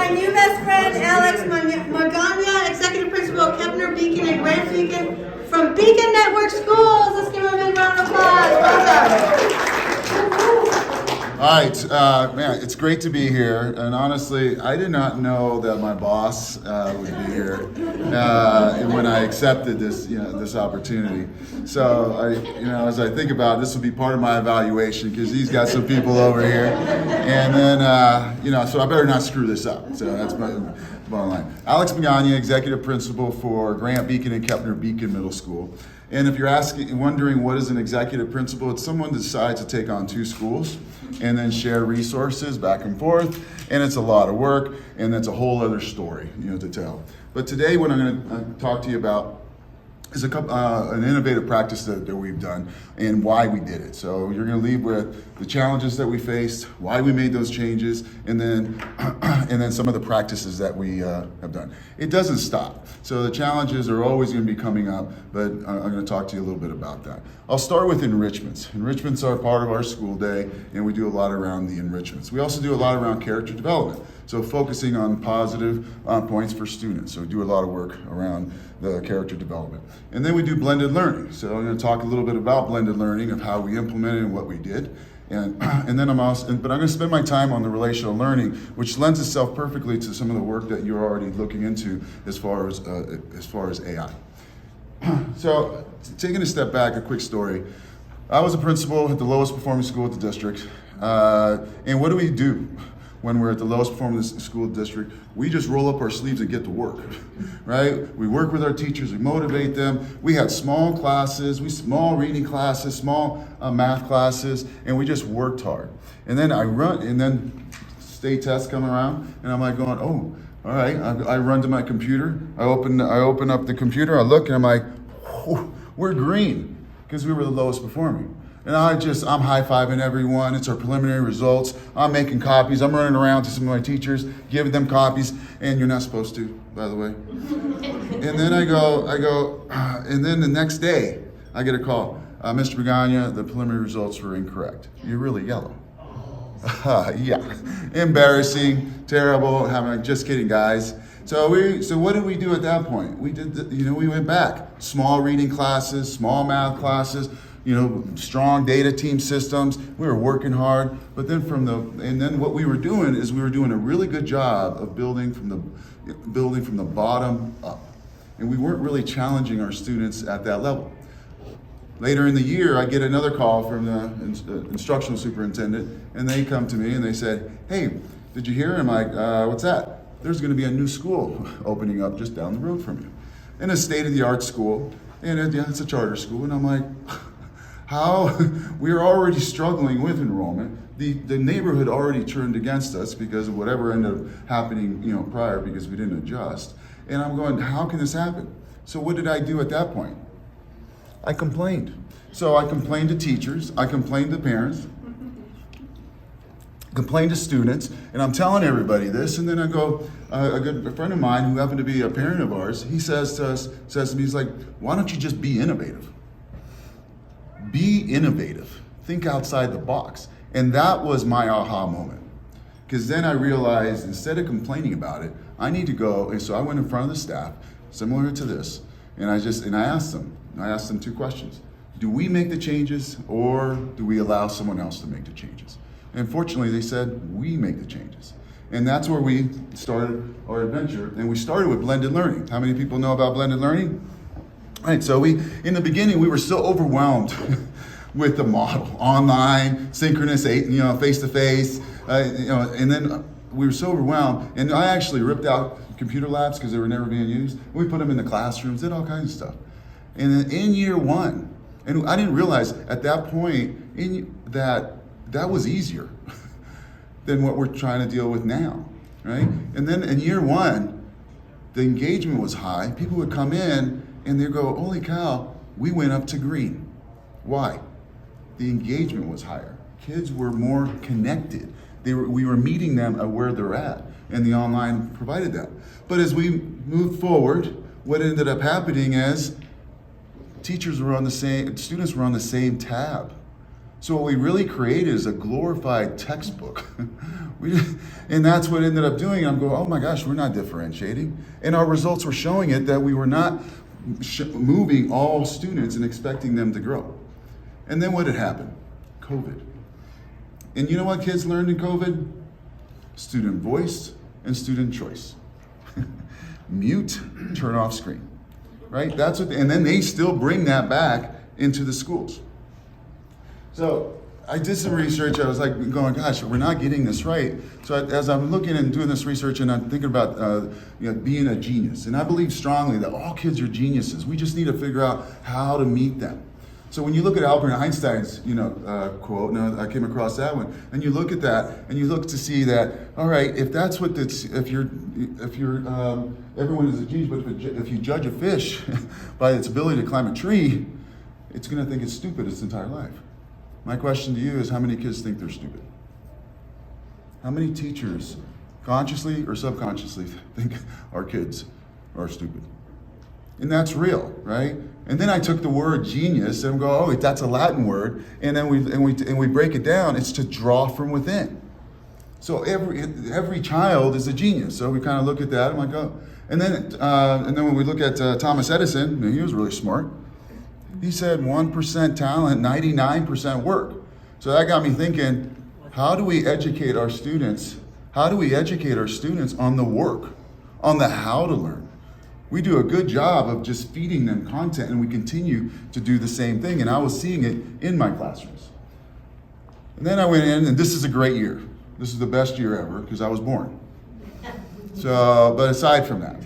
my new best friend, Alex Magana, Executive Principal of Kepner, Beacon, and Grand Beacon from Beacon Network Schools. Let's give him a big round of applause. Welcome. All right, man, it's great to be here. And honestly, I did not know that my boss would be here when I accepted this opportunity. So as I think about it, this will be part of my evaluation because he's got some people over here, and then so I better not screw this up. So that's my bottom line. Alex Magana, Executive Principal for Grant Beacon and Kepner Beacon Middle School. And if you're wondering what is an executive principal, it's someone that decides to take on two schools and then share resources back and forth, and it's a lot of work, and that's a whole other story, to tell. But today, what I'm going to talk to you about is an innovative practice that we've done and why we did it. So you're going to leave with the challenges that we faced, why we made those changes, and then some of the practices that we have done. It doesn't stop. So the challenges are always going to be coming up, but I'm going to talk to you a little bit about that. I'll start with enrichments. Enrichments are part of our school day, and we do a lot around the enrichments. We also do a lot around character development. So focusing on positive points for students. So we do a lot of work around the character development. And then we do blended learning. So I'm going to talk a little bit about blended learning, of how we implemented and what we did. And then I'm going to spend my time on the relational learning, which lends itself perfectly to some of the work that you're already looking into as far as AI. So taking a step back, a quick story. I was a principal at the lowest performing school at the district. And what do we do when we're at the lowest performing school district? We just roll up our sleeves and get to work, right? We work with our teachers, we motivate them. We had small classes, small reading classes, small math classes, and we just worked hard. And then state tests come around, and I'm like going, oh, all right. I run to my computer, I open up the computer, I look, and I'm like, we're green, because we were the lowest performing. And I'm high-fiving everyone. It's our preliminary results. I'm making copies. I'm running around to some of my teachers, giving them copies. And you're not supposed to, by the way. And then I go, and then the next day, I get a call. Mr. Magana, the preliminary results were incorrect. You're really yellow. Yeah, embarrassing, terrible. Just kidding, guys. So what did we do at that point? We we went back. Small reading classes, small math classes. Strong data team systems. We were working hard, but then what we were doing is we were doing a really good job of building from the bottom up, and we weren't really challenging our students at that level. Later in the year, I get another call from the instructional superintendent, and they come to me and they said, "Hey, did you hear?" I'm like, "What's that?" "There's going to be a new school opening up just down the road from you, in a state-of-the-art school, and it's a charter school." And I'm like, how? We are already struggling with enrollment. The neighborhood already turned against us because of whatever ended up happening, prior, because we didn't adjust. And I'm going, how can this happen? So what did I do at that point? I complained. So I complained to teachers, I complained to parents, complained to students, and I'm telling everybody this, and then I go, a friend of mine who happened to be a parent of ours, he says to me, he's like, why don't you just be innovative? Be innovative. Think outside the box. And that was my aha moment. Because then I realized, instead of complaining about it, I need to go. And so I went in front of the staff, similar to this, and I asked them two questions. Do we make the changes, or do we allow someone else to make the changes? And fortunately, they said, we make the changes. And that's where we started our adventure. And we started with blended learning. How many people know about blended learning? Right, so in the beginning, we were so overwhelmed with the model, online, synchronous, face-to-face, and then we were so overwhelmed, and I actually ripped out computer labs because they were never being used. We put them in the classrooms, did all kinds of stuff. And then in year one, and I didn't realize at that point that was easier than what we're trying to deal with now, right? And then in year one, the engagement was high. People would come in, and they go, holy cow, we went up to green. Why? The engagement was higher. Kids were more connected. We were meeting them at where they're at, and the online provided that. But as we moved forward, what ended up happening is students were on the same tab. So what we really created is a glorified textbook And that's what ended up doing. I'm going, oh my gosh, we're not differentiating. And our results were showing it that we were not moving all students and expecting them to grow. And then what had happened? COVID. And you know what kids learned in COVID? Student voice and student choice. Mute, turn off screen. Right? That's what, and then they still bring that back into the schools. So I did some research. I was like going, gosh, we're not getting this right. So as I'm looking and doing this research, and I'm thinking about being a genius, and I believe strongly that all kids are geniuses. We just need to figure out how to meet them. So when you look at Albert Einstein's quote, and I came across that one, and you look at that, and you look to see that, all right, if that's what it's, if you're everyone is a genius, but if you judge a fish by its ability to climb a tree, it's going to think it's stupid its entire life. My question to you is, how many kids think they're stupid? How many teachers, consciously or subconsciously, think our kids are stupid? And that's real, right? And then I took the word genius and go, oh, that's a Latin word, and then we break it down. It's to draw from within. So every child is a genius. So we kind of look at that. I'm like, oh, and then when we look at Thomas Edison, he was really smart. He said 1% talent, 99% work. So that got me thinking, how do we educate our students? How do we educate our students on the work, on the how to learn? We do a good job of just feeding them content, and we continue to do the same thing. And I was seeing it in my classrooms. And then I went in, and this is a great year. This is the best year ever because I was born. So, but aside from that,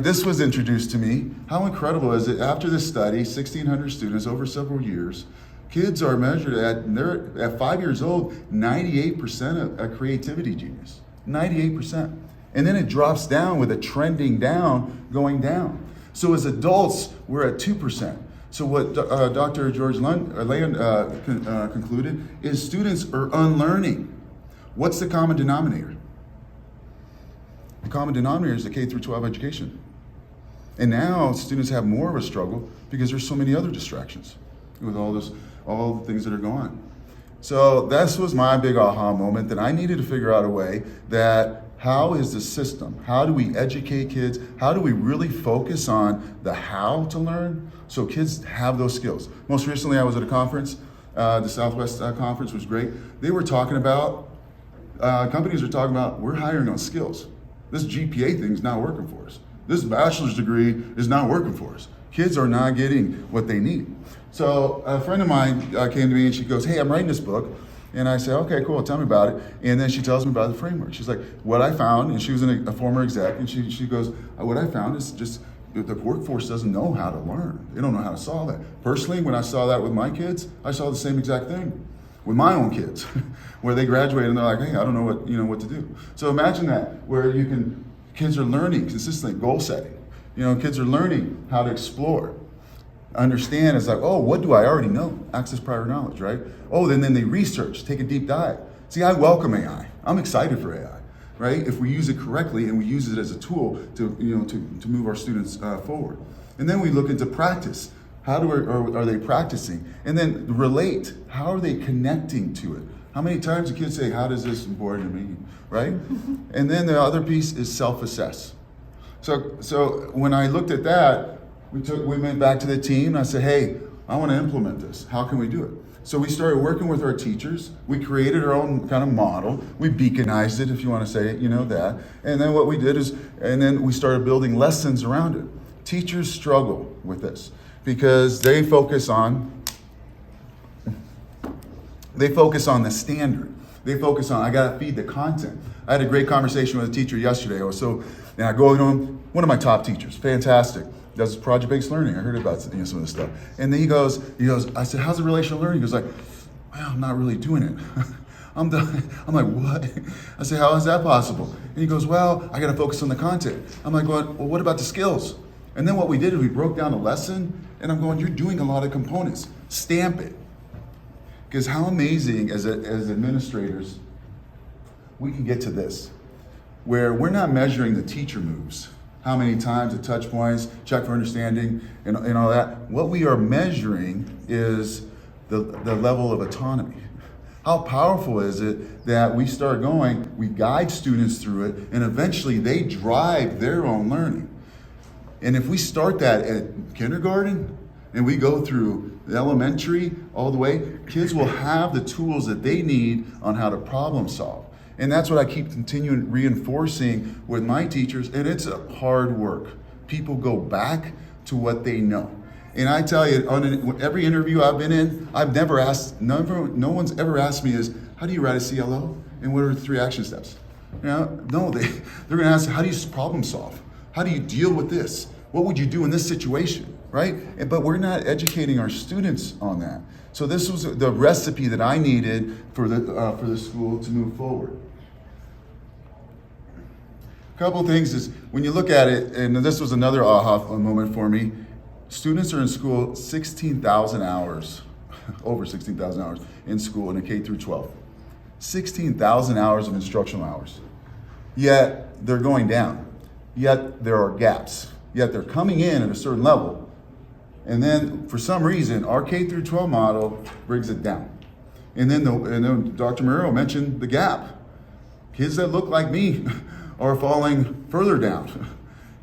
this was introduced to me, how incredible is it? After this study, 1,600 students over several years, kids are measured at 5 years old, 98% of creativity genius, 98%. And then it drops down with a trending down, going down. So as adults, we're at 2%. So what Dr. George Land concluded is students are unlearning. What's the common denominator? The common denominator is the K through 12 education. And now students have more of a struggle because there's so many other distractions with all the things that are going on. So this was my big aha moment, that I needed to figure out a way that how is the system? How do we educate kids? How do we really focus on the how to learn so kids have those skills? Most recently, I was at a conference. The Southwest conference was great. They were talking about, companies are talking about, we're hiring on skills. This GPA thing is not working for us. This bachelor's degree is not working for us. Kids are not getting what they need. So a friend of mine came to me and she goes, hey, I'm writing this book. And I said, okay, cool, tell me about it. And then she tells me about the framework. She's like, what I found, and she was a former exec, and she goes, what I found is just the workforce doesn't know how to learn. They don't know how to solve that. Personally, when I saw that with my kids, I saw the same exact thing with my own kids, where they graduate and they're like, hey, I don't know what to do. So imagine that, where kids are learning consistently, goal setting. Kids are learning how to explore. Understand is like, oh, what do I already know? Access prior knowledge, right? Oh, then they research, take a deep dive. See, I welcome AI. I'm excited for AI, right? If we use it correctly and we use it as a tool to move our students forward. And then we look into practice. How are they practicing? And then relate. How are they connecting to it? How many times do kids say, how does this important to me, right? And then the other piece is self-assess. So when I looked at that, we went back to the team and I said, hey, I want to implement this. How can we do it? So we started working with our teachers. We created our own kind of model. We beaconized it, if you want to say it, that. And then what we did is, then we started building lessons around it. Teachers struggle with this because they focus on the standard. They focus on, I got to feed the content. I had a great conversation with a teacher yesterday. And I go to him, one of my top teachers, fantastic. Does project-based learning. I heard about some of this stuff. And then he goes, I said, how's the relational learning? He goes like, well, I'm not really doing it. I'm done. I'm like, what? I said, how is that possible? And he goes, well, I got to focus on the content. I'm like, well, what about the skills? And then what we did is we broke down the lesson, and I'm going, you're doing a lot of components. Stamp it. Because how amazing as administrators, we can get to this, where we're not measuring the teacher moves. How many times, the touch points, check for understanding, and all that. What we are measuring is the level of autonomy, How powerful is it that we start going, we guide students through it, and eventually they drive their own learning? And if we start that at kindergarten and we go through the elementary all the way, kids will have the tools that they need on how to problem solve. And that's what I keep continuing reinforcing with my teachers, and it's hard work. People go back to what they know. And I tell you, on every interview I've been in, I've never asked, no one's ever asked me is, how do you write a CLO? And what are the 3 action steps? No, they're gonna ask, how do you problem solve? How do you deal with this? What would you do in this situation, right? But we're not educating our students on that. So this was the recipe that I needed for the school to move forward. A couple things is, when you look at it, and this was another aha moment for me, students are in school 16,000 hours, over 16,000 hours in school in a K through 12. 16,000 hours of instructional hours. Yet they're going down. Yet there are gaps. Yet they're coming in at a certain level. And then for some reason, our K through 12 model brings it down. And then Dr. Murrow mentioned the gap. Kids that look like me are falling further down.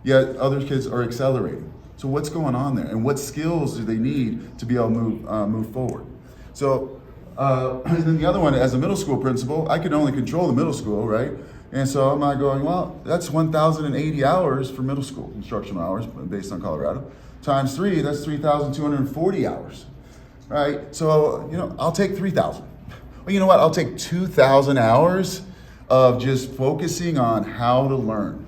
Yet other kids are accelerating. So what's going on there? And what skills do they need to be able to move forward? So, and then the other one, as a middle school principal, I can only control the middle school, right? And so I'm not going, well, that's 1,080 hours for middle school instructional hours based on Colorado. Times 3, that's 3,240 hours, right? So, I'll take 3,000. Well, you know what? I'll take 2,000 hours of just focusing on how to learn.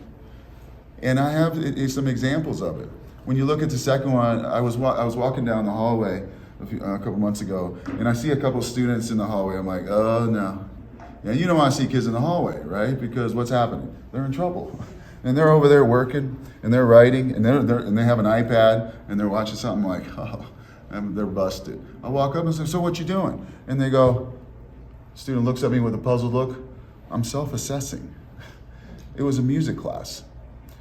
And I have some examples of it. When you look at the second one, I was walking down the hallway a couple months ago, and I see a couple students in the hallway. I'm like, oh no. Yeah, you don't want to see kids in the hallway, right? Because what's happening? They're in trouble. And they're over there working, and they're writing, and they have an iPad, and they're watching something like, oh, and they're busted. I walk up and say, so what you doing? And they go, student looks at me with a puzzled look. I'm self-assessing. It was a music class.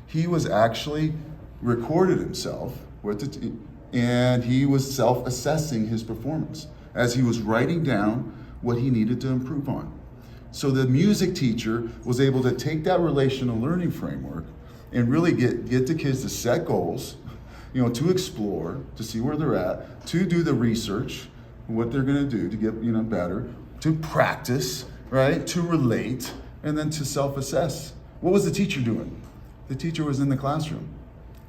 He was actually recorded himself and he was self-assessing his performance as he was writing down what he needed to improve on. So the music teacher was able to take that relational learning framework and really get the kids to set goals, to explore, to see where they're at, to do the research, what they're gonna do to get better, to practice, right, to relate, and then to self-assess. What was the teacher doing? The teacher was in the classroom,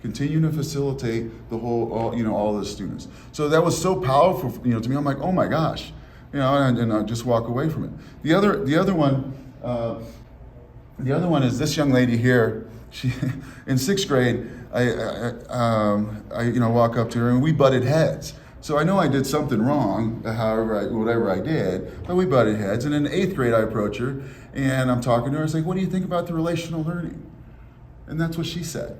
continuing to facilitate the all the students. So that was so powerful, to me. I'm like, oh my gosh, and I just walk away from it. The other one is this young lady here. She, in 6th grade, I walk up to her and we butted heads. So I know I did something wrong, whatever I did, but we butted heads. And in 8th grade, I approach her and I'm talking to her. I was like, what do you think about the relational learning? And that's what she said.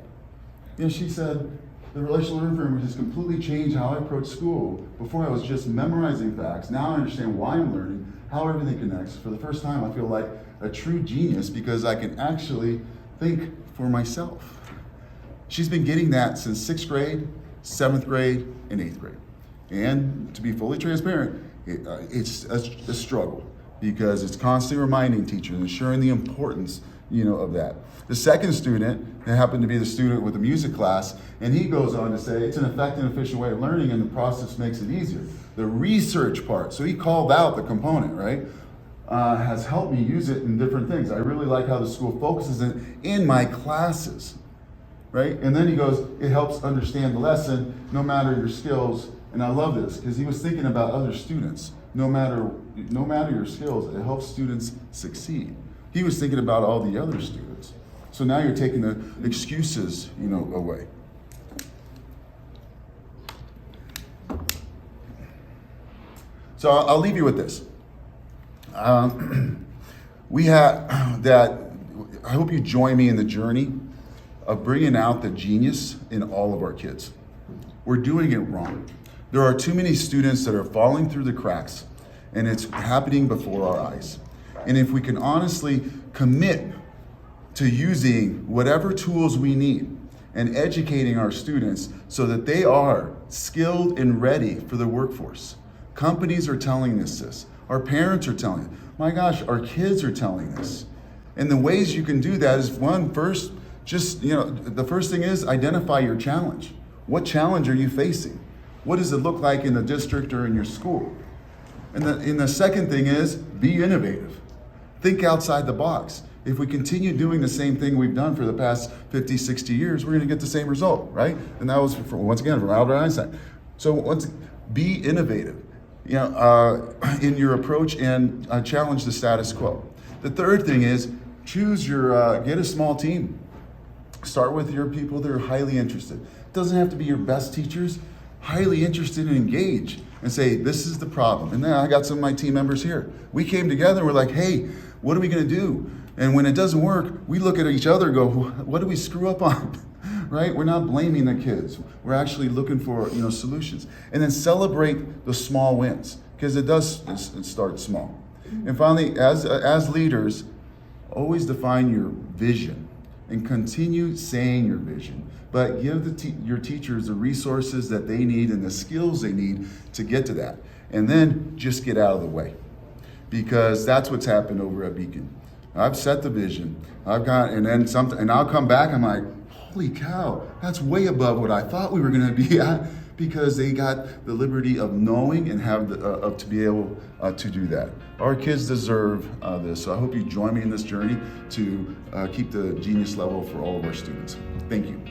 She said, the relational learning framework has completely changed how I approach school. Before I was just memorizing facts. Now I understand why I'm learning, how everything connects. For the first time, I feel like a true genius because I can actually think for myself. She's been getting that since 6th grade, 7th grade, and 8th grade. And to be fully transparent, it's a struggle because it's constantly reminding teachers, ensuring the importance, of that. The second student, it happened to be the student with the music class, and he goes on to say, it's an effective and efficient way of learning and the process makes it easier. The research part, so he called out the component, right? Has helped me use it in different things. I really like how the school focuses in my classes, right? And then he goes, it helps understand the lesson no matter your skills. And I love this because he was thinking about other students. No matter your skills, it helps students succeed. He was thinking about all the other students. So now you're taking the excuses, away. So I'll leave you with this. We have that. I hope you join me in the journey of bringing out the genius in all of our kids. We're doing it wrong. There are too many students that are falling through the cracks, and it's happening before our eyes. And if we can honestly commit to using whatever tools we need and educating our students so that they are skilled and ready for the workforce, Companies are telling us this. Our parents are telling us. My gosh, our kids are telling us. And the ways you can do that is first, the first thing is identify your challenge. What challenge are you facing? What does it look like in the district or in your school? And the second thing is be innovative. Think outside the box. If we continue doing the same thing we've done for the past 50, 60 years, we're going to get the same result, right? And that was, once again, from Albert Einstein. So be innovative, in your approach and challenge the status quo. The third thing is get a small team. Start with your people that are highly interested. It doesn't have to be your best teachers, highly interested and engaged, and say, this is the problem. And then I got some of my team members here. We came together and we're like, hey, what are we going to do? And when it doesn't work, we look at each other and go, what did we screw up on? Right? We're not blaming the kids. We're actually looking for solutions. And then celebrate the small wins, because it does start small. And finally, as leaders, always define your vision and continue saying your vision. But give your teachers the resources that they need and the skills they need to get to that. And then just get out of the way. Because that's what's happened over at Beacon. I've set the vision. And I'll come back, I'm like, holy cow, that's way above what I thought we were gonna be at, because they got the liberty of knowing and to be able to do that. Our kids deserve this, so I hope you join me in this journey to keep the genius level for all of our students. Thank you.